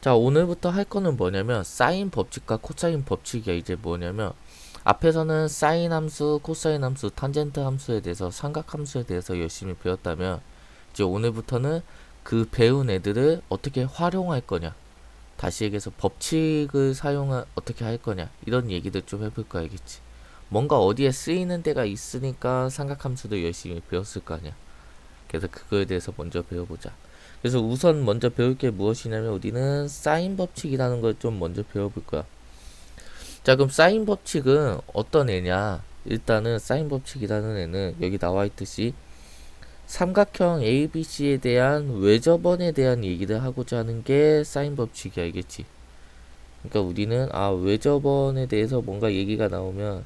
자, 오늘부터 할 거는 뭐냐면 사인 법칙과 코사인 법칙이 이제 뭐냐면 앞에서는 사인 함수, 코사인 함수, 탄젠트 함수에 대해서 삼각 함수에 대해서 열심히 배웠다면 이제 오늘부터는 그 배운 애들을 어떻게 활용할 거냐, 다시 얘기해서 법칙을 사용을 어떻게 할 거냐, 이런 얘기들 좀 해볼 거 알겠지. 뭔가 어디에 쓰이는 데가 있으니까 삼각함수도 열심히 배웠을 거 아니야. 그래서 그거에 대해서 먼저 배워보자. 그래서 우선 먼저 배울 게 무엇이냐면 우리는 사인 법칙이라는 걸 좀 먼저 배워볼 거야. 자, 그럼 사인 법칙은 어떤 애냐? 일단은 사인 법칙이라는 애는 여기 나와 있듯이 삼각형 ABC에 대한 외접원에 대한 얘기를 하고자 하는 게 사인 법칙이 알겠지? 그러니까 우리는 외접원에 대해서 뭔가 얘기가 나오면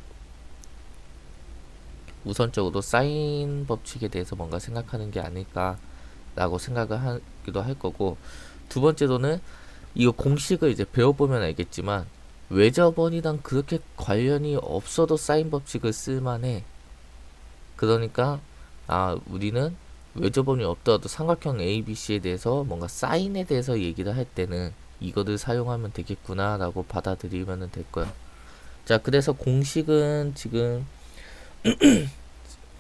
우선적으로 사인 법칙에 대해서 뭔가 생각하는 게 아닐까라고 생각을 하기도 할 거고, 두 번째로는 이거 공식을 이제 배워보면 알겠지만 외접원이랑 그렇게 관련이 없어도 사인 법칙을 쓸만해. 그러니까 우리는 외접원이 없더라도 삼각형 ABC에 대해서 뭔가 사인에 대해서 얘기를 할 때는 이거를 사용하면 되겠구나 라고 받아들이면 될 거야. 자, 그래서 공식은 지금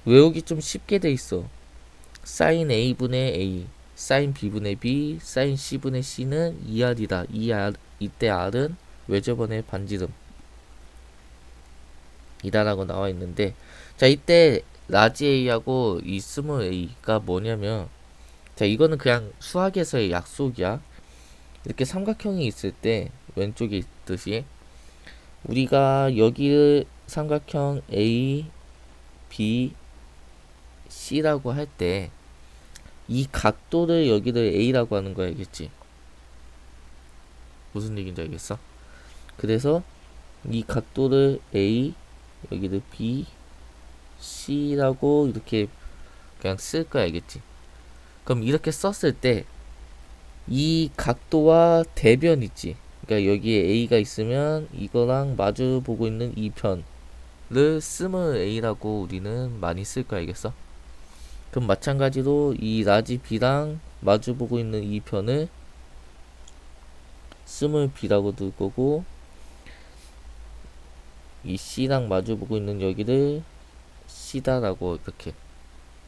외우기 좀 쉽게 돼 있어. 사인 A분의 A, 사인 B분의 B, 사인 C분의 C는 2R이다. 이때 R은 외접원의 반지름 이다라고 나와 있는데, 자, 이때 라지 A하고 이 스몰 A가 뭐냐면, 자, 이거는 그냥 수학에서의 약속이야. 이렇게 삼각형이 있을 때 왼쪽에 있듯이 우리가 여기를 삼각형 A, B, C라고 할 때 이 각도를 여기를 A라고 하는 거 알겠지? 무슨 얘기인지 알겠어? 그래서 이 각도를 A, 여기를 B, C라고 이렇게 그냥 쓸 거야 알겠지? 그럼 이렇게 썼을 때 이 각도와 대변 있지? 그러니까 여기에 A가 있으면 이거랑 마주 보고 있는 이 편을 쓰면 A라고 우리는 많이 쓸 거야 알겠어? 그럼 마찬가지로 이 라지 B랑 마주 보고 있는 이 편을 스몰 B라고 둘 거고, 이 C랑 마주보고 있는 여기를 C다라고 이렇게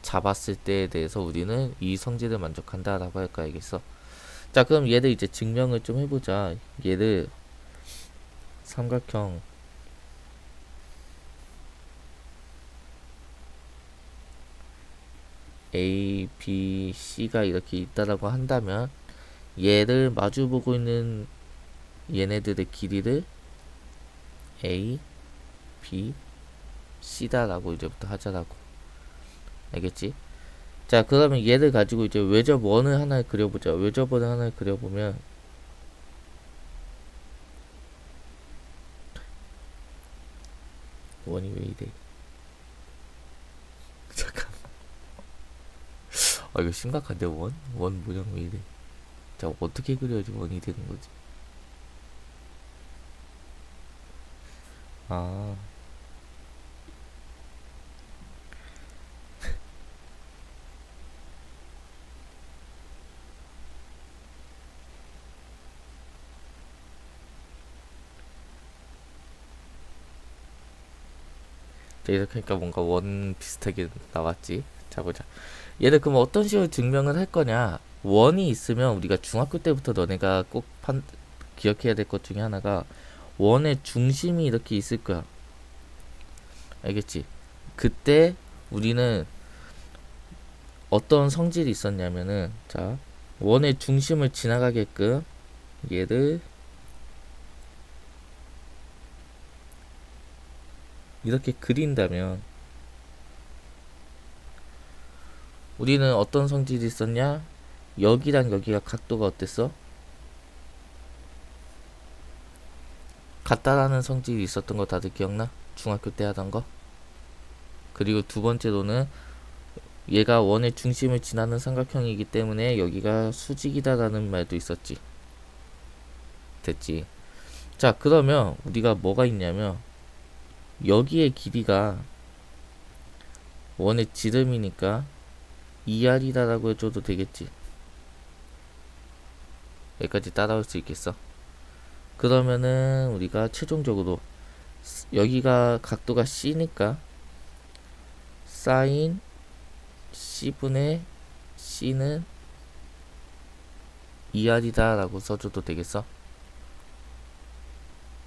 잡았을 때에 대해서 우리는 이 성질을 만족한다라고 할까 알겠어? 자, 그럼 얘를 이제 증명을 좀 해보자. 얘를 삼각형 A, B, C가 이렇게 있다라고 한다면 얘를 마주보고 있는 얘네들의 길이를 A, B, C다라고 이제부터 하자라고. 알겠지? 자, 그러면 얘를 가지고 이제 외접 원을 하나 그려보자. 외접 원을 하나 그려보면 원이 왜 이래? 잠깐. 이거 심각한데 원? 원 모양 왜 이래? 자, 어떻게 그려야지 원이 되는 거지? 아, 자, 이렇게 하니까 뭔가 원 비슷하게 나왔지? 자, 보자. 얘를 그럼 어떤 식으로 증명을 할 거냐? 원이 있으면 우리가 중학교 때부터 너네가 꼭 기억해야 될 것 중에 하나가 원의 중심이 이렇게 있을 거야. 알겠지? 그때 우리는 어떤 성질이 있었냐면은, 자, 원의 중심을 지나가게끔 얘를 이렇게 그린다면 우리는 어떤 성질이 있었냐? 여기랑 여기가 각도가 어땠어? 같다라는 성질이 있었던 거 다들 기억나? 중학교 때 하던 거? 그리고 두 번째로는 얘가 원의 중심을 지나는 삼각형이기 때문에 여기가 수직이다라는 말도 있었지. 됐지? 자, 그러면 우리가 뭐가 있냐면 여기의 길이가 원의 지름이니까 2R이다라고 해줘도 되겠지. 여기까지 따라올 수 있겠어? 그러면은 우리가 최종적으로 여기가 각도가 C니까 사인 C분의 C는 2R이다 라고 써줘도 되겠어?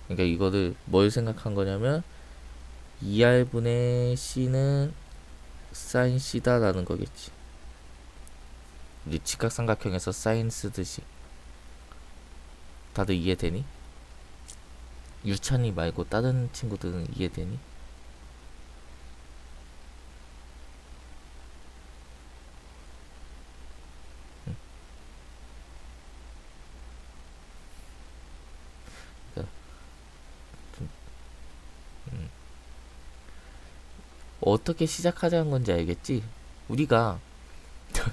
그러니까 이거를 뭘 생각한 거냐면 2R분의 C는 사인 C다 라는 거겠지. 우리 직각삼각형에서 사인 쓰듯이. 다들 이해되니? 유찬이 말고 다른 친구들은 이해되니? 그러니까 좀, 어떻게 시작하자는 건지 알겠지? 우리가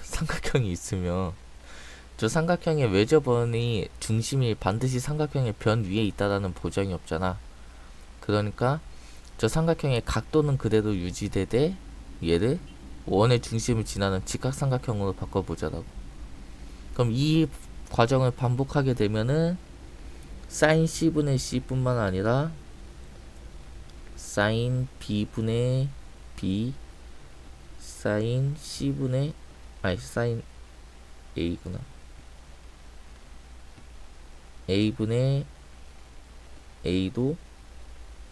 삼각형이 있으면 저 삼각형의 외접원이 중심이 반드시 삼각형의 변 위에 있다라는 보장이 없잖아. 그러니까 저 삼각형의 각도는 그대로 유지되되 얘를 원의 중심을 지나는 직각삼각형으로 바꿔보자라고. 그럼 이 과정을 반복하게 되면은 사인 C분의 C뿐만 아니라 사인 B분의 B, 사인 C분의 아니 사인 A구나. A분의 A도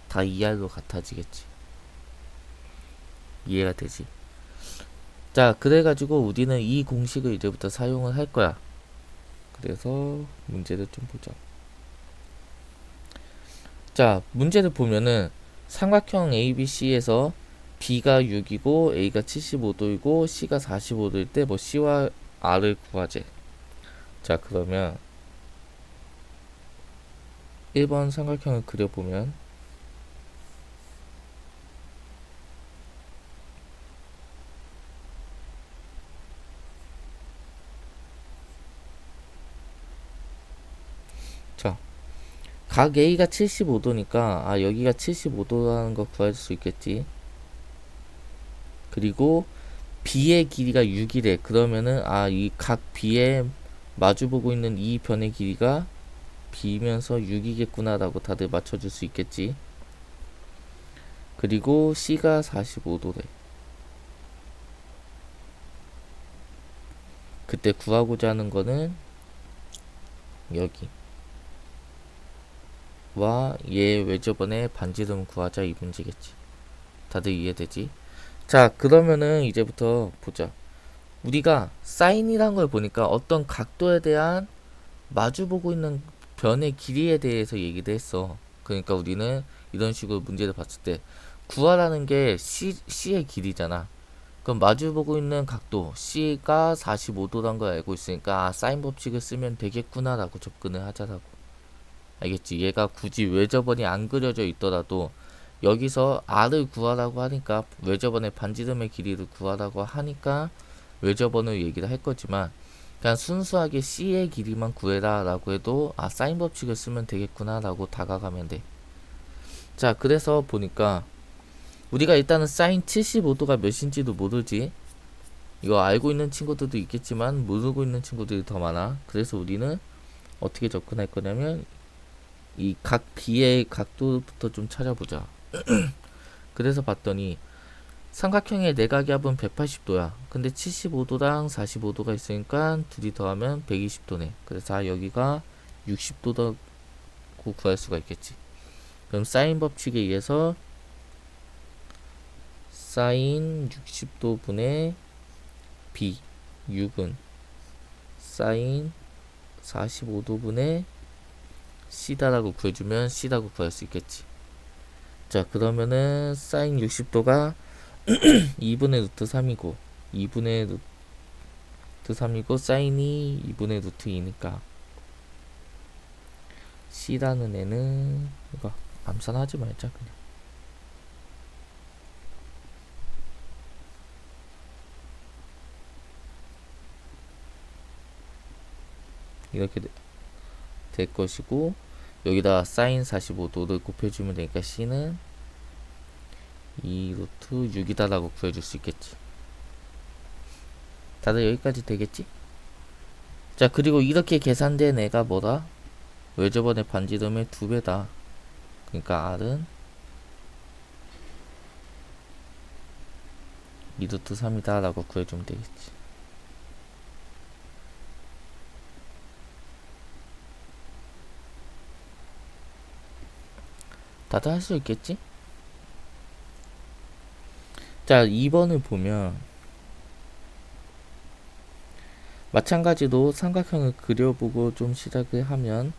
다 2R로 같아지겠지. 이해가 되지? 자, 그래가지고 우리는 이 공식을 이제부터 사용을 할 거야. 그래서 문제를 좀 보자. 자, 문제를 보면은 삼각형 ABC에서 B가 6이고 A가 75도이고 C가 45도일 때 뭐 C와 R을 구하재. 자, 그러면 1번 삼각형을 그려보면 자, 각 A가 75도니까 여기가 75도라는 거 구할 수 있겠지. 그리고 B의 길이가 6이래. 그러면은 이 각 B에 마주보고 있는 이 변의 길이가 B면서 6이겠구나 라고 다들 맞춰줄 수 있겠지. 그리고 C가 45도래. 그때 구하고자 하는 거는 여기 와 얘 외접원의 반지름 구하자 이 문제겠지. 다들 이해되지? 자, 그러면은 이제부터 보자. 우리가 사인이란 걸 보니까 어떤 각도에 대한 마주보고 있는 변의 길이에 대해서 얘기를 했어. 그러니까 우리는 이런 식으로 문제를 봤을 때 구하라는 게 C의 길이잖아. 그럼 마주보고 있는 각도 C가 45도란 걸 알고 있으니까 사인 법칙을 쓰면 되겠구나 라고 접근을 하자라고. 알겠지? 얘가 굳이 외접원이 안 그려져 있더라도 여기서 R을 구하라고 하니까 외접원의 반지름의 길이를 구하라고 하니까 외접원을 얘기를 할 거지만 그냥 순수하게 C의 길이만 구해라 라고 해도 사인 법칙을 쓰면 되겠구나 라고 다가가면 돼. 자, 그래서 보니까 우리가 일단은 사인 75도가 몇인지도 모르지. 이거 알고 있는 친구들도 있겠지만 모르고 있는 친구들이 더 많아. 그래서 우리는 어떻게 접근할 거냐면 이 각 B의 각도부터 좀 찾아보자. 그래서 봤더니 삼각형의 내각압은 180도야. 근데 75도랑 45도가 있으니까 둘이 더하면 120도네. 그래서 여기가 60도라고 구할 수가 있겠지. 그럼 사인 법칙에 의해서 사인 60도 분의 B 6은 사인 45도 분의 C다라고 구해주면 C라고 구할 수 있겠지. 자, 그러면은 사인 60도가 2분의 루트 3이고 2분의 루트 3이고 사인이 2분의 루트 2니까 C라는 애는 이거 암산하지 말자 그냥. 이렇게 될 것이고 여기다 사인 45도를 곱해주면 되니까 C는 2 루트 6이다 라고 구해줄 수 있겠지. 다들 여기까지 되겠지? 자, 그리고 이렇게 계산된 애가 뭐다? 외접원의 반지름의 2배다. 그러니까 R은 2루트 3이다 라고 구해주면 되겠지. 다들 할 수 있겠지? 자, 2번을 보면 마찬가지로 삼각형을 그려보고 좀 시작을 하면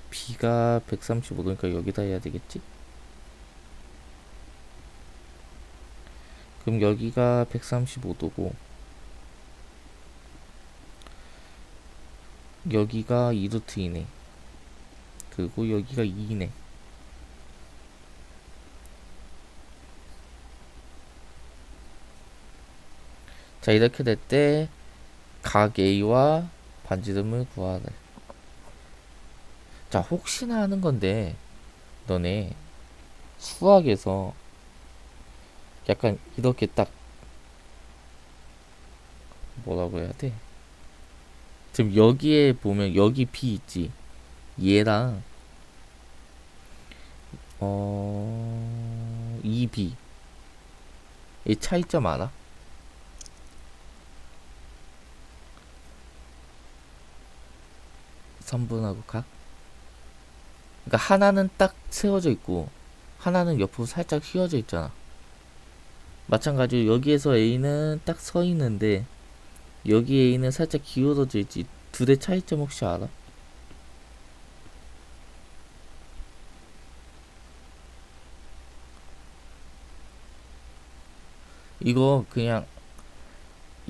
B가 135도니까 여기다 해야 되겠지? 그럼 여기가 135도고 여기가 2루트이네. 그리고 여기가 2이네. 자, 이렇게 될 때 각 A와 반지름을 구하래. 자, 혹시나 하는 건데 너네 수학에서 약간 이렇게 딱 뭐라고 해야 돼? 지금 여기에 보면 여기 B 있지? 얘랑 2B 이 차이점 알아? 3분하고 각? 그러니까 하나는 딱 세워져 있고 하나는 옆으로 살짝 휘어져 있잖아. 마찬가지로 여기에서 A는 딱 서 있는데 여기 A는 살짝 기울어져 있지. 둘의 차이점 혹시 알아? 이거 그냥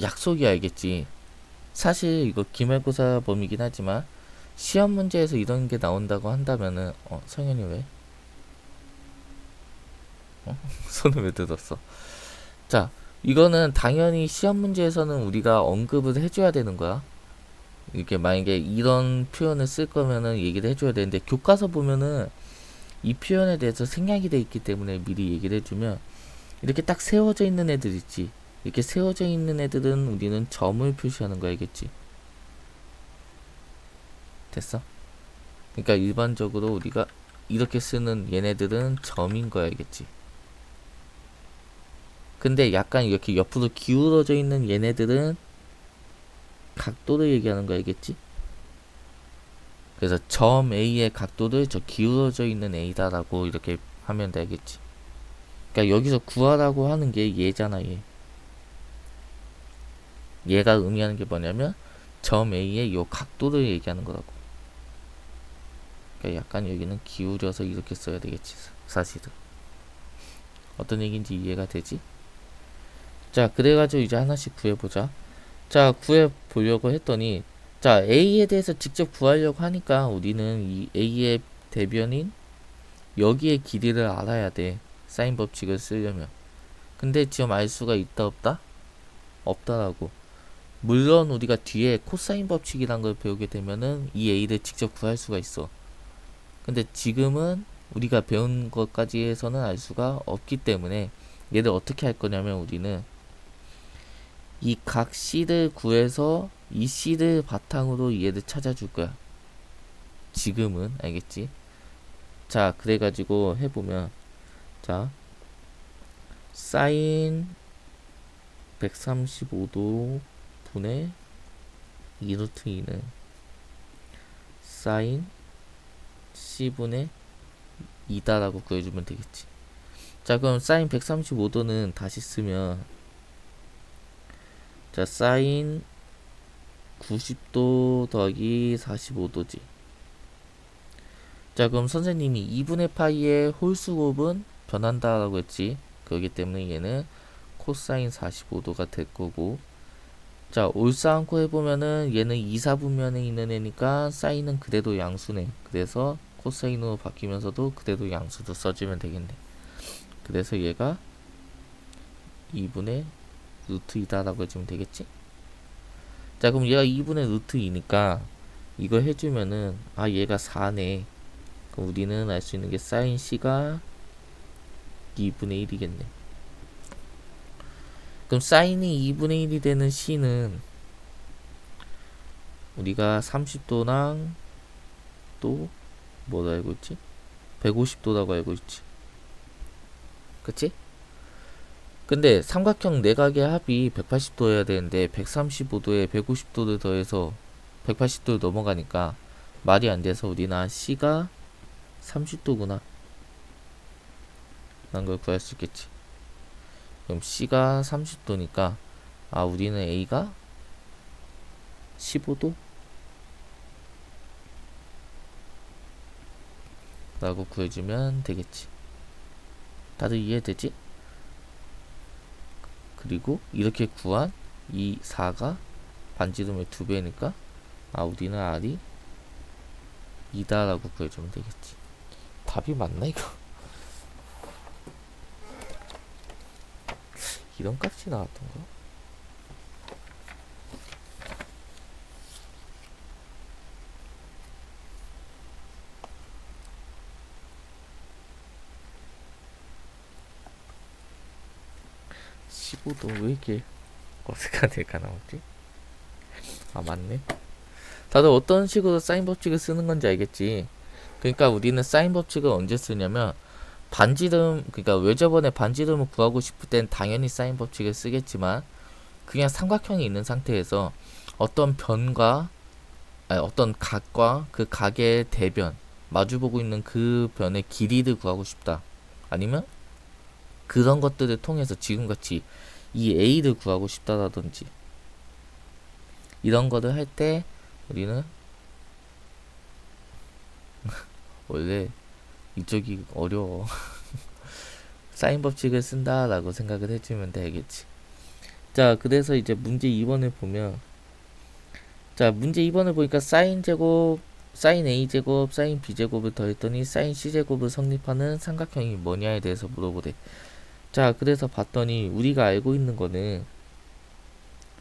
약속이 알겠지. 사실 이거 기말고사 범위긴 하지만 시험 문제에서 이런 게 나온다고 한다면은 성현이 왜? 손을 왜 들었어? 자, 이거는 당연히 시험 문제에서는 우리가 언급을 해줘야 되는 거야. 이렇게 만약에 이런 표현을 쓸 거면은 얘기를 해줘야 되는데 교과서 보면은 이 표현에 대해서 생략이 돼 있기 때문에 미리 얘기를 해주면 이렇게 딱 세워져 있는 애들 있지. 이렇게 세워져 있는 애들은 우리는 점을 표시하는 거 알겠지? 됐어? 그러니까 일반적으로 우리가 이렇게 쓰는 얘네들은 점인 거 알겠지? 근데 약간 이렇게 옆으로 기울어져 있는 얘네들은 각도를 얘기하는 거 알겠지? 그래서 점 A의 각도를 저 기울어져 있는 A다라고 이렇게 하면 되겠지. 그러니까 여기서 구하라고 하는 게 얘잖아, 얘. 얘가 의미하는 게 뭐냐면 점 A의 요 각도를 얘기하는 거라고. 그러니까 약간 여기는 기울여서 이렇게 써야 되겠지, 사실은. 어떤 얘기인지 이해가 되지? 자, 그래가지고 이제 하나씩 구해보자. 자, 구해보려고 했더니 자, A에 대해서 직접 구하려고 하니까 우리는 이 A의 대변인 여기의 길이를 알아야 돼. 사인 법칙을 쓰려면. 근데 지금 알 수가 있다 없다? 없다라고. 물론 우리가 뒤에 코사인 법칙이란 걸 배우게 되면은 이 A를 직접 구할 수가 있어. 근데 지금은 우리가 배운 것까지 해서는 알 수가 없기 때문에 얘를 어떻게 할 거냐면 우리는 이 각 C를 구해서 이 C를 바탕으로 얘를 찾아줄 거야. 지금은 알겠지? 자, 그래가지고 해보면 자, 사인 135도 분의 2루트 2는 사인 C분의 2다라고 구해주면 되겠지. 자, 그럼 사인 135도는 다시 쓰면 자, 사인 90도 더하기 45도지. 자, 그럼 선생님이 2분의 파이의 홀수곱은 변한다라고 했지. 그렇기 때문에 얘는 코사인 45도가 될 거고, 자, 올싸움코 해보면은 얘는 2, 4분면에 있는 애니까 사인은 그대로 양수네. 그래서 코사인으로 바뀌면서도 그대로 양수도 써주면 되겠네. 그래서 얘가 2분의 루트 2다라고 해주면 되겠지. 자, 그럼 얘가 2분의 루트 2니까 이거 해주면은 얘가 4네. 그럼 우리는 알 수 있는 게 사인 C가 2분의 1이겠네. 그럼 사인이 2분의 1이 되는 C는 우리가 30도랑 또 뭐라 알고 있지? 150도라고 알고 있지. 그치? 근데 삼각형 내각의 합이 180도여야 되는데 135도에 150도를 더해서 180도를 넘어가니까 말이 안 돼서 우리는 C가 30도구나 라는 걸 구할 수 있겠지. 그럼 C가 30도니까 우리는 A가 15도? 라고 구해주면 되겠지. 다들 이해되지? 그리고 이렇게 구한 이 4가 반지름의 2배니까 우리는 R이 2다 라고 구해주면 되겠지. 답이 맞나 이거? 이런 값이 나왔던가? 도 왜 이렇게 어색한 애가 나오지? 맞네. 다들 어떤 식으로 사인 법칙을 쓰는 건지 알겠지? 그러니까 우리는 사인 법칙을 언제 쓰냐면 반지름, 그러니까 외접원의 반지름을 구하고 싶을 땐 당연히 사인 법칙을 쓰겠지만 그냥 삼각형이 있는 상태에서 어떤 변과 어떤 각과 그 각의 대변, 마주보고 있는 그 변의 길이를 구하고 싶다. 아니면 그런 것들을 통해서 지금같이 이 A를 구하고 싶다라든지 이런 거를 할 때 우리는 원래 이쪽이 어려워. 사인 법칙을 쓴다라고 생각을 해주면 되겠지. 자, 그래서 이제 문제 2번을 보면, 자, 문제 2번을 보니까 사인 제곱, 사인 A제곱, 사인 B제곱을 더했더니 사인 C제곱을 성립하는 삼각형이 뭐냐에 대해서 물어보래. 자, 그래서 봤더니 우리가 알고 있는 거는,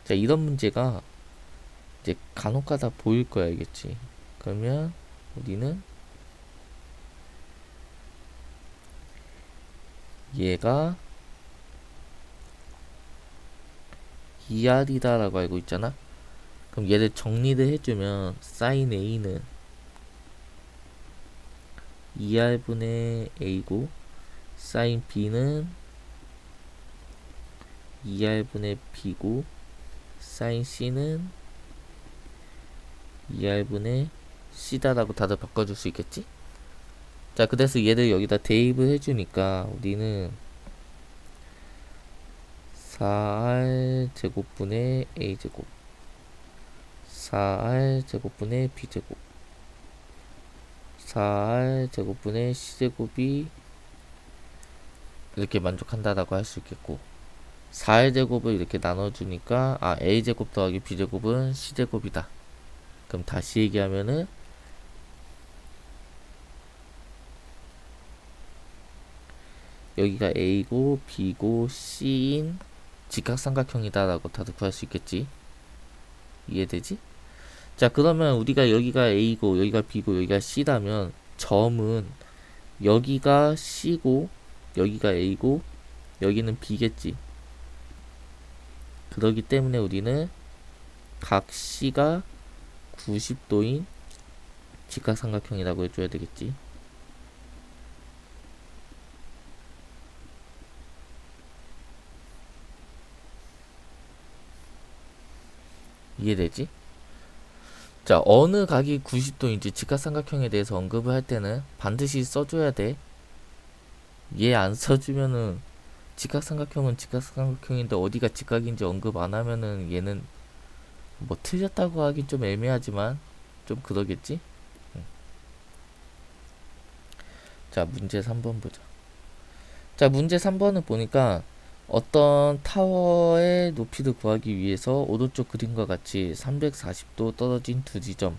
자, 이런 문제가 이제 간혹가다 보일 거야, 알겠지? 그러면 우리는 얘가 2R이다 라고 알고 있잖아. 그럼 얘를 정리를 해주면 사인 A는 2R분의 A고 사인 B는 2R분의 B고 사인 C는 2R분의 C다라고 다들 바꿔줄 수 있겠지? 자, 그래서 얘를 여기다 대입을 해주니까 우리는 4R 제곱분의 A제곱 4R 제곱분의 B제곱 4R 제곱분의 C제곱이 이렇게 만족한다라고 할 수 있겠고 4R 제곱을 이렇게 나눠주니까 A제곱 더하기 B제곱은 C제곱이다. 그럼 다시 얘기하면은 여기가 A고 B고 C인 직각삼각형이다 라고 다들 구할 수 있겠지. 이해되지? 자, 그러면 우리가 여기가 A고 여기가 B고 여기가 C라면 점은 여기가 C고 여기가 A고 여기는 B겠지. 그러기 때문에 우리는 각 C가 90도인 직각삼각형이라고 해줘야 되겠지. 이해되지? 자, 어느 각이 90도인지 직각삼각형에 대해서 언급을 할 때는 반드시 써줘야 돼. 얘 안 써주면은 직각삼각형은 직각삼각형인데 어디가 직각인지 언급 안 하면은 얘는 뭐 틀렸다고 하긴 좀 애매하지만 좀 그러겠지? 자, 문제 3번 보자. 자, 문제 3번을 보니까 어떤 타워의 높이를 구하기 위해서 오른쪽 그림과 같이 340도 떨어진 두 지점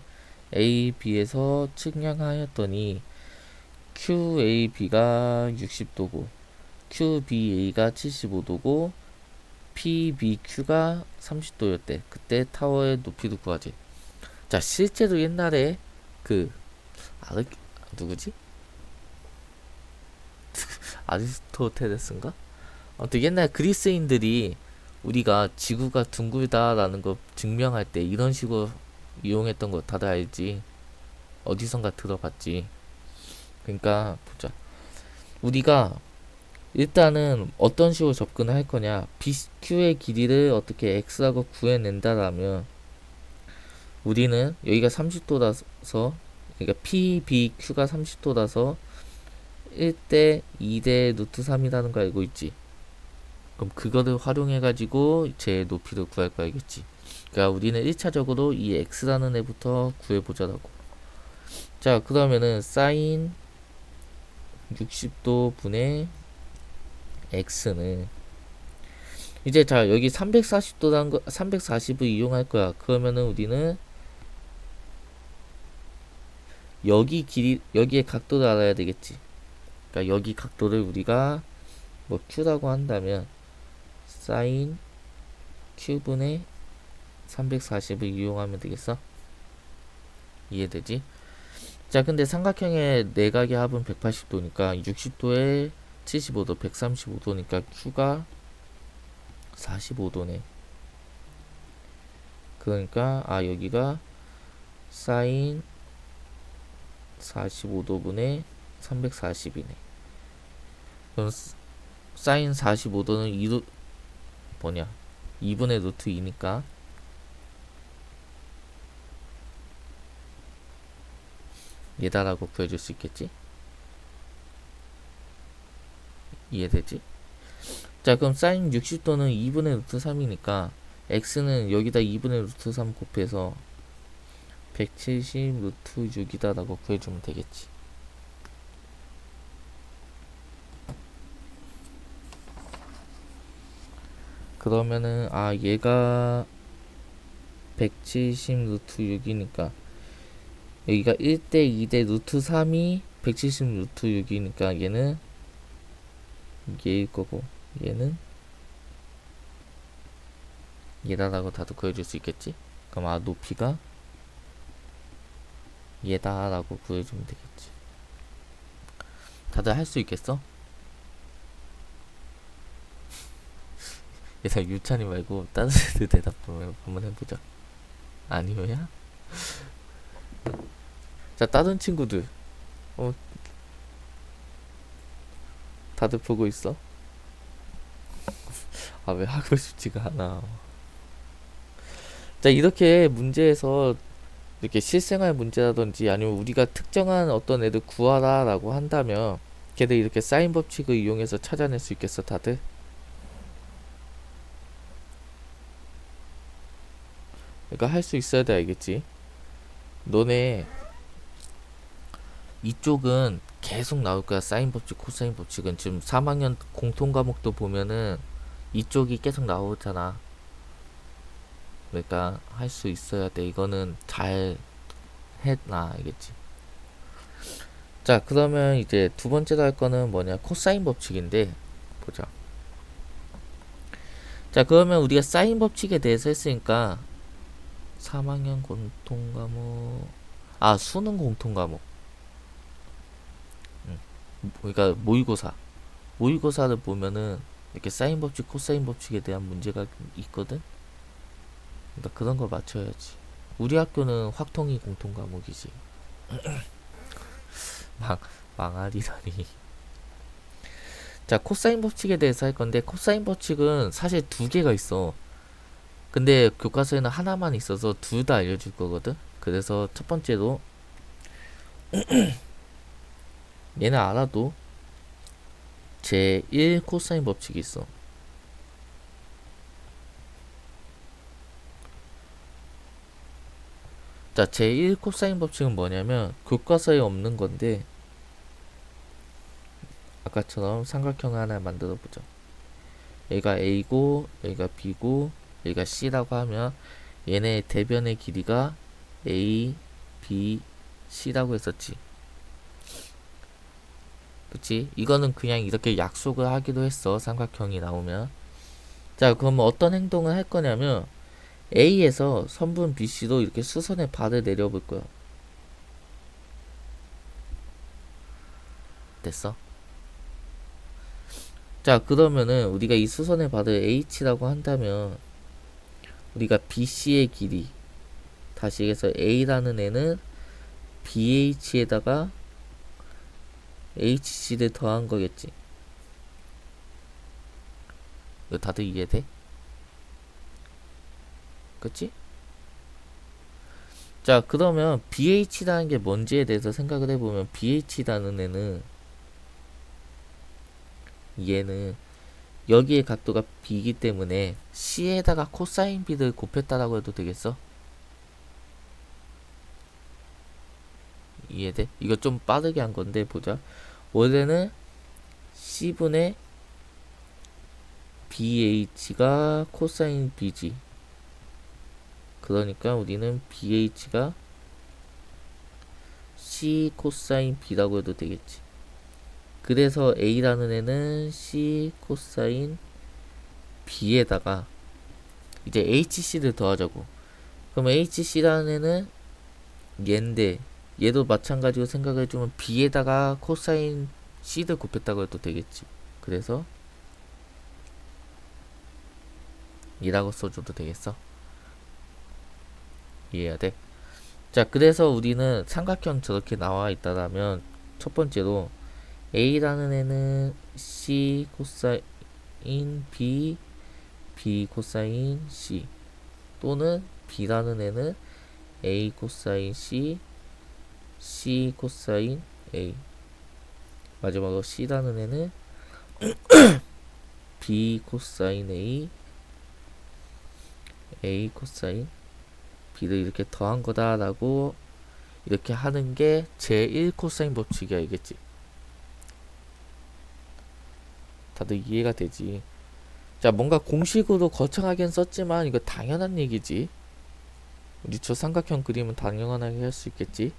A, B에서 측량하였더니 QAB가 60도고 QBA가 75도고 PBQ가 30도였대. 그때 타워의 높이를 구하지. 자, 실제로 옛날에 누구지? 아리스토텔레스인가? 아무튼 옛날 그리스인들이 우리가 지구가 둥글다라는 거 증명할 때 이런 식으로 이용했던 거 다들 알지? 어디선가 들어봤지? 그러니까 보자. 우리가 일단은 어떤 식으로 접근을 할 거냐? BQ의 길이를 어떻게 x라고 구해낸다라면 우리는 여기가 30도라서 그러니까 PBQ가 30도라서 1대 2대 루트 3이라는 거 알고 있지? 그럼 그거를 활용해 가지고 제 높이를 구할 거 알겠지? 그러니까 우리는 1차적으로 이 x라는 애부터 구해보자라고. 자, 그러면은 사인 60도 분의 x는 이제 자 여기 340도라는 거 340을 이용할 거야. 그러면은 우리는 여기 길이 여기의 각도를 알아야 되겠지. 그러니까 여기 각도를 우리가 뭐 q라고 한다면 사인 q분의 340을 이용하면 되겠어? 이해되지? 자, 근데 삼각형의 내각의 합은 180도니까 60도에 75도 135도니까 q가 45도네. 그러니까 여기가 사인 45도분의 340이네. 그럼 사인 45도는 2루 뭐냐 2분의 루트 2니까 얘다라고 구해줄 수 있겠지? 이해되지? 자, 그럼 사인 60도는 2분의 루트 3이니까 x는 여기다 2분의 루트 3 곱해서 170 루트 6이다 라고 구해주면 되겠지. 그러면은 얘가 170 루트 6이니까 여기가 1대 2대 루트 3이 170 루트 6이니까 얘는 얘일 거고 얘는 얘다라고 다도 구해줄 수 있겠지? 그럼 높이가 얘다라고 구해주면 되겠지. 다들 할 수 있겠어? 얘들아 유찬이 말고 다른 애들 대답 한번 해보자. 아니면야? 자, 다른 친구들 다들 보고 있어? 왜 하고 싶지가 않아. 자, 이렇게 문제에서 이렇게 실생활 문제라든지 아니면 우리가 특정한 어떤 애들 구하라 라고 한다면 걔들 이렇게 사인 법칙을 이용해서 찾아낼 수 있겠어 다들? 그러니까 할 수 있어야 돼. 알겠지? 너네 이쪽은 계속 나올 거야. 사인 법칙 코사인 법칙은 지금 3학년 공통 과목도 보면은 이쪽이 계속 나오잖아. 그러니까 할 수 있어야 돼. 이거는 잘 해놔. 알겠지? 자, 그러면 이제 두 번째로 할 거는 뭐냐? 코사인 법칙인데 보자. 자, 그러면 우리가 사인 법칙에 대해서 했으니까 3학년 공통 과목 수능 공통 과목 그러니까 모의고사를 보면은 이렇게 사인 법칙 코사인 법칙에 대한 문제가 있거든. 그러니까 그런 걸 맞춰야지. 우리 학교는 확통이 공통 과목이지. 망할이라니. 자, 코사인 법칙에 대해서 할 건데 코사인 법칙은 사실 두 개가 있어. 근데 교과서에는 하나만 있어서 둘 다 알려줄 거거든. 그래서 첫 번째로 얘는 알아도 제1 코사인 법칙이 있어. 자, 제1 코사인 법칙은 뭐냐면 교과서에 없는 건데 아까처럼 삼각형 하나 만들어 보자. 얘가 A고 얘가 B고 얘가 C라고 하면 얘네 대변의 길이가 A, B, C라고 했었지. 그치? 이거는 그냥 이렇게 약속을 하기도 했어. 삼각형이 나오면. 자, 그러면 어떤 행동을 할 거냐면 A에서 선분 BC로 이렇게 수선의 발을 내려볼 거야. 됐어? 자, 그러면은 우리가 이 수선의 받을 h라고 한다면 우리가 BC의 길이 다시 해서 a라는 애는 BH에다가 HC를 더한 거겠지. 이거 다들 이해돼? 그치? 자, 그러면 BH라는 게 뭔지에 대해서 생각을 해보면 BH라는 애는 얘는 여기에 각도가 B이기 때문에 C에다가 코사인 B를 곱했다라고 해도 되겠어? 이해돼? 이거 좀 빠르게 한 건데 보자. 원래는 C분의 BH가 코사인 B지. 그러니까 우리는 BH가 C 코사인 B라고 해도 되겠지. 그래서 A라는 애는 C 코사인 B에다가 이제 HC를 더하자고. 그럼 HC라는 애는 얘인데 얘도 마찬가지로 생각해주면 B에다가 코사인 C를 곱했다고 해도 되겠지. 그래서 이라고 써줘도 되겠어. 이해해야 돼. 자, 그래서 우리는 삼각형 저렇게 나와 있다라면 첫 번째로 A라는 애는 C 코사인 B, B 코사인 C 또는 B라는 애는 A 코사인 C, C 코사인 A. 마지막으로 C라는 애는 B 코사인 A, A 코사인 B를 이렇게 더한 거다라고 이렇게 하는 게 제1 코사인 법칙이 알겠지? 다들 이해가 되지? 자, 뭔가 공식으로 거창하게 썼지만 이거 당연한 얘기지. 우리 저 삼각형 그림은 당연하게 할 수 있겠지?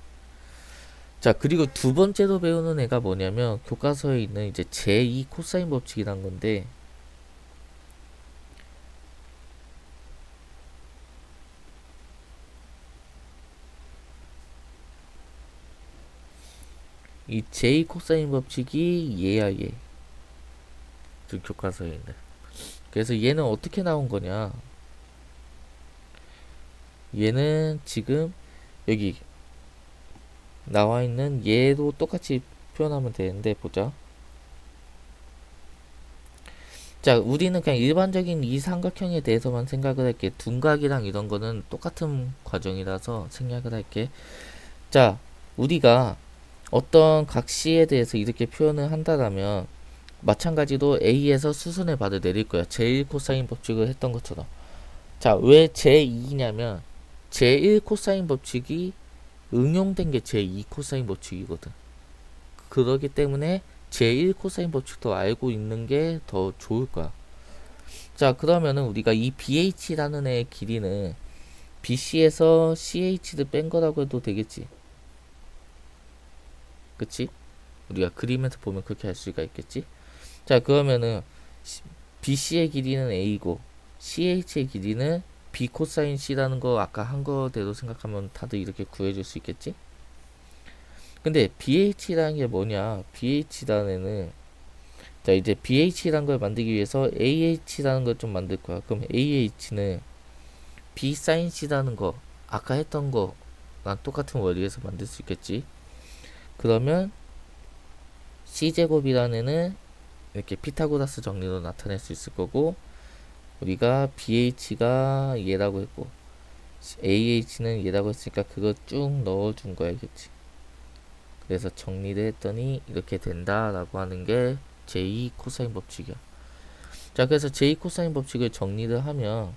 자, 그리고 두 번째로 배우는 애가 뭐냐면 교과서에 있는 이제 제2 코사인 법칙이란 건데 이 제2 코사인 법칙이 얘야 얘. 그 교과서에 있는. 그래서 얘는 어떻게 나온 거냐? 얘는 지금 여기 나와 있는 얘도 똑같이 표현하면 되는데 보자. 자, 우리는 그냥 일반적인 이 삼각형에 대해서만 생각을 할게. 둔각이랑 이런 거는 똑같은 과정이라서 생략을 할게. 자, 우리가 어떤 각시에 대해서 이렇게 표현을 한다면 마찬가지로 A에서 수선의 받을 내릴 거야. 제1 코사인 법칙을 했던 것처럼. 자, 왜 제2냐면 제1 코사인 법칙이 응용된 게 제2 코사인 법칙이거든. 그러기 때문에 제1 코사인 법칙도 알고 있는 게 더 좋을 거야. 자, 그러면은 우리가 이 BH라는 애의 길이는 BC에서 CH를 뺀 거라고 해도 되겠지. 그치? 우리가 그림에서 보면 그렇게 할 수가 있겠지. 자, 그러면은 BC의 길이는 A고 CH의 길이는 B 코사인 C라는 거 아까 한 거대로 생각하면 다들 이렇게 구해줄 수 있겠지? 근데 BH라는 게 뭐냐? BH라는 애는 자, 이제 BH라는 걸 만들기 위해서 AH라는 걸 좀 만들 거야. 그럼 AH는 B 사인 C라는 거 아까 했던 거랑 똑같은 원리에서 만들 수 있겠지. 그러면 C제곱이라는 애는 이렇게 피타고라스 정리로 나타낼 수 있을 거고 우리가 BH가 얘라고 했고 AH는 얘라고 했으니까 그거 쭉 넣어준 거야, 겠지. 그래서 정리를 했더니 이렇게 된다라고 하는 게 제2 코사인 법칙이야. 자, 그래서 제2 코사인 법칙을 정리를 하면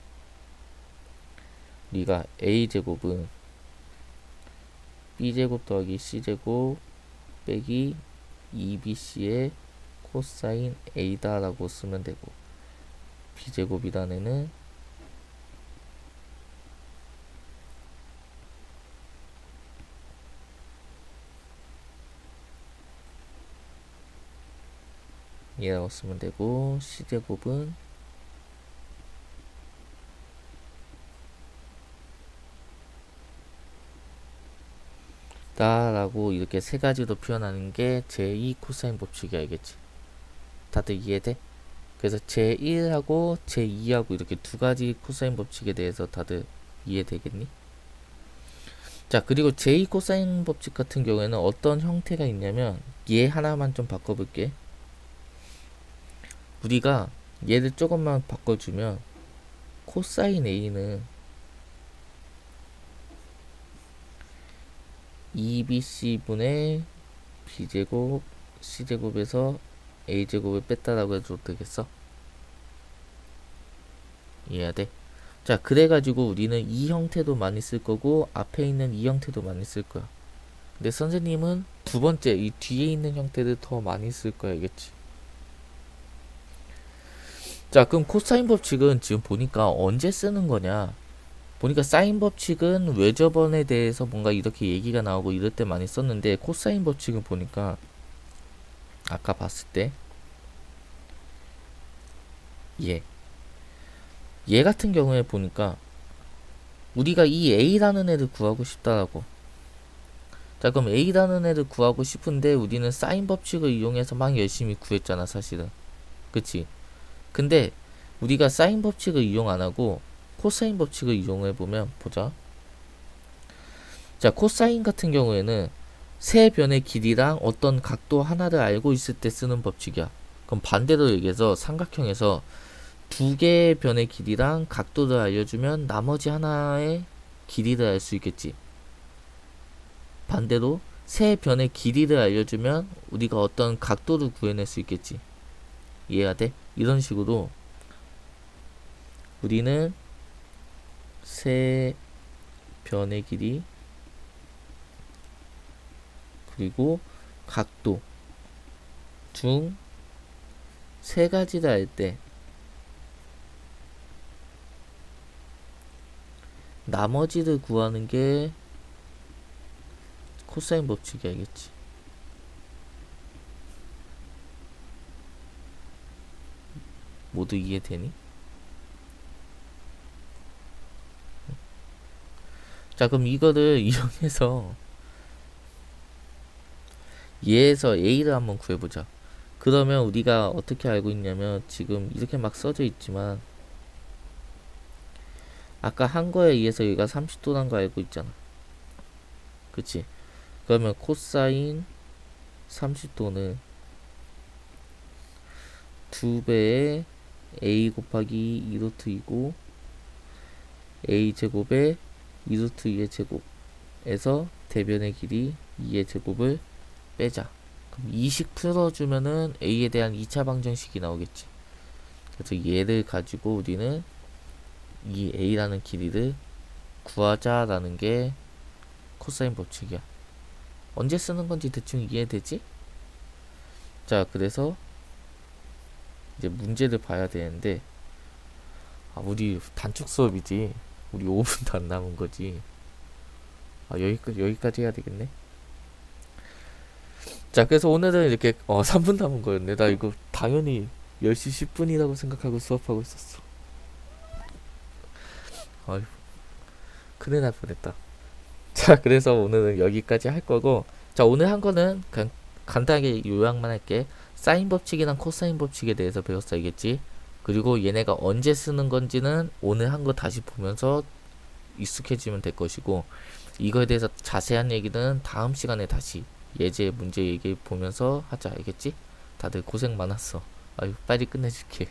우리가 A제곱은 B제곱 더하기 C제곱 빼기 2BC의 코사인 A다 라고 쓰면 되고 B제곱이라는 애는 얘라고 쓰면 되고 C제곱은 다라고 이렇게 세 가지로 표현하는 게 제2 코사인 법칙이 알겠지. 다들 이해돼? 그래서 제1하고 제2하고 이렇게 두 가지 코사인 법칙에 대해서 다들 이해되겠니? 자, 그리고 제2 코사인 법칙 같은 경우에는 어떤 형태가 있냐면 얘 하나만 좀 바꿔볼게. 우리가 얘를 조금만 바꿔주면 코사인 A는 2bc분의 b제곱 c제곱에서 a제곱을 뺐다라고 해도 되겠어? 이해해야 돼? 자, 그래가지고 우리는 이 형태도 많이 쓸 거고 앞에 있는 이 형태도 많이 쓸 거야. 근데 선생님은 두 번째 이 뒤에 있는 형태를 더 많이 쓸 거야, 알겠지? 자, 그럼 코사인 법칙은 지금 보니까 언제 쓰는 거냐? 보니까 사인 법칙은 외접원에 대해서 뭔가 이렇게 얘기가 나오고 이럴 때 많이 썼는데 코사인 법칙은 보니까 아까 봤을 때 얘 같은 경우에 보니까 우리가 이 A라는 애를 구하고 싶다라고. 자, 그럼 A라는 애를 구하고 싶은데 우리는 사인 법칙을 이용해서 막 열심히 구했잖아, 사실은. 그치? 근데 우리가 사인 법칙을 이용 안 하고 코사인 법칙을 이용해 보면 보자. 자, 코사인 같은 경우에는 세 변의 길이랑 어떤 각도 하나를 알고 있을 때 쓰는 법칙이야. 그럼 반대로 얘기해서 삼각형에서 두 개의 변의 길이랑 각도를 알려주면 나머지 하나의 길이를 알 수 있겠지. 반대로 세 변의 길이를 알려주면 우리가 어떤 각도를 구해낼 수 있겠지. 이해가 돼? 이런 식으로 우리는 세 변의 길이 그리고 각도 중 세 가지를 알 때 나머지를 구하는 게 코사인 법칙이 알겠지. 모두 이해되니? 자, 그럼 이거를 이용해서 얘에서 A를 한번 구해보자. 그러면 우리가 어떻게 알고 있냐면 지금 이렇게 막 써져 있지만 아까 한 거에 의해서 얘가 30도란 거 알고 있잖아. 그치? 그러면 코사인 30도는 2배의 a 곱하기 2루트이고 a 제곱에 2루트 2의 제곱에서 대변의 길이 2의 제곱을 빼자. 그럼 2식 풀어주면은 a에 대한 2차 방정식이 나오겠지. 그래서 얘를 가지고 우리는 이 a라는 길이를 구하자라는 게 코사인 법칙이야. 언제 쓰는 건지 대충 이해되지? 자, 그래서 이제 문제를 봐야 되는데 우리 단축 수업이지. 우리 5분도 안 남은 거지. 여기까지 해야 되겠네. 자, 그래서 오늘은 이렇게 3분 남은 거였네. 나 이거 당연히 10시 10분이라고 생각하고 수업하고 있었어. 아유, 큰일 날 뻔했다. 자, 그래서 오늘은 여기까지 할 거고, 자, 오늘 한 거는 그냥 간단하게 요약만 할게. 사인 법칙이랑 코사인 법칙에 대해서 배웠어, 알겠지? 그리고 얘네가 언제 쓰는 건지는 오늘 한 거 다시 보면서 익숙해지면 될 것이고, 이거에 대해서 자세한 얘기는 다음 시간에 다시 예제 문제 얘기 보면서 하자, 알겠지? 다들 고생 많았어. 아유, 빨리 끝내줄게.